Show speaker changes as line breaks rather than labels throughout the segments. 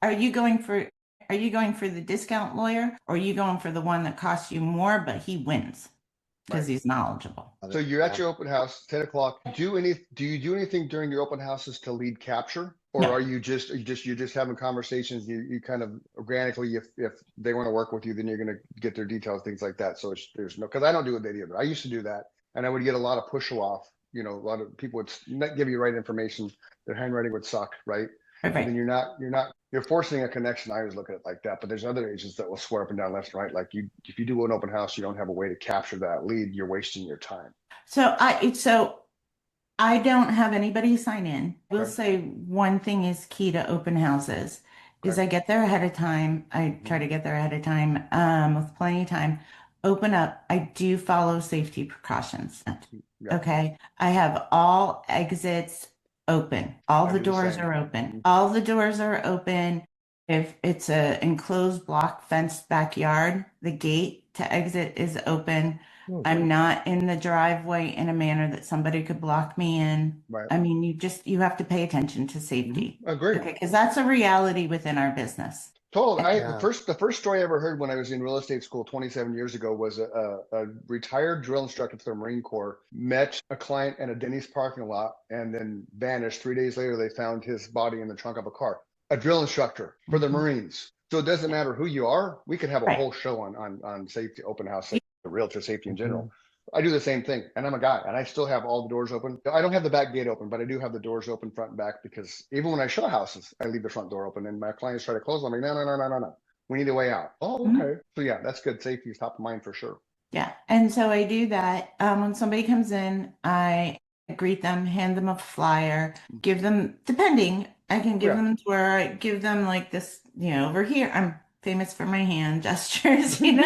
are you going for the discount lawyer, or are you going for the one that costs you more, but he wins because
Right.
he's knowledgeable?
So you're at your open house, 10 o'clock. Do you do anything during your open houses to lead capture? Or
No.
are you're just having conversations, you kind of organically, if they want to work with you, then you're gonna get their details, things like that. So there's no, because I don't do it either. I used to do that and I would get a lot of push off. A lot of people would not give you the right information, their handwriting would suck, right? And then
Right.
you're forcing a connection. I always look at it like that, but there's other agents that will swear up and down left and right. Like if you do an open house, you don't have a way to capture that lead, you're wasting your time.
So I don't have anybody sign in. We'll
Okay.
say one thing is key to open houses is
Okay.
I get there ahead of time. I try
Mhm.
to get there ahead of time, with plenty of time. Open up. I do follow safety precautions.
Yeah,
Okay. I have all exits open. All
I
the
do the
doors
same.
are open.
Mhm.
All the doors are open. If it's a enclosed block fenced backyard, the gate to exit is open.
Oh,
I'm
great.
not in the driveway in a manner that somebody could block me in.
Right.
I mean, you have to pay attention to safety.
Agreed.
Okay, because that's a reality within our business.
Totally.
And
The first story I ever heard when I was in real estate school 27 years ago was a retired drill instructor for the Marine Corps met a client in a Denny's parking lot and then vanished. 3 days later, they found his body in the trunk of a car. A drill instructor for the
Mhm.
Marines. So it doesn't matter who you are. We could have a
Right.
whole show on safety, open house safety, realtor safety in general. I do the same thing, and I'm a guy, and I still have all the doors open. I don't have the back gate open, but I do have the doors open front and back because even when I show houses, I leave the front door open, and my clients try to close. I'm like, no, no, no, no, no, no. We need a way out. Oh,
Mhm.
okay. So yeah, that's good. Safety is top of mind for sure.
Yeah. And so I do that. When somebody comes in, I greet them, hand them a flyer, give them, depending, I can give
Yeah.
them to where I give them like this, over here. I'm famous for my hand gestures,
Well, you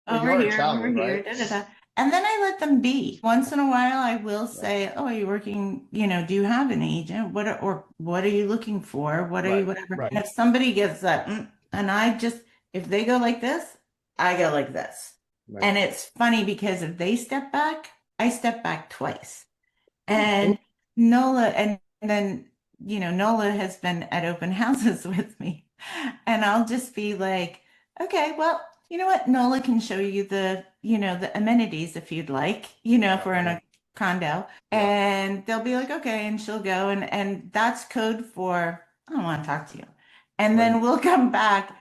over
are
here, over
Italian,
here,
right?
da, da, da. And then I let them be. Once in a while, I will
Yeah.
say, "Oh, are you working? Do you have an agent? Or what are you looking for? What are you,
Right.
whatever?"
Right.
And if somebody gets that, and if they go like this, I go like this.
Right.
And it's funny because if they step back, I step back twice.
Hmm.
And Nola, and then, Nola has been at open houses with me. And I'll just be like, okay, well, you know what? Nola can show you the amenities if you'd like, if
Yeah.
we're in a condo.
Yeah.
And they'll be like, okay, and she'll go and that's code for I don't want to talk to you. And
Right.
then we'll come back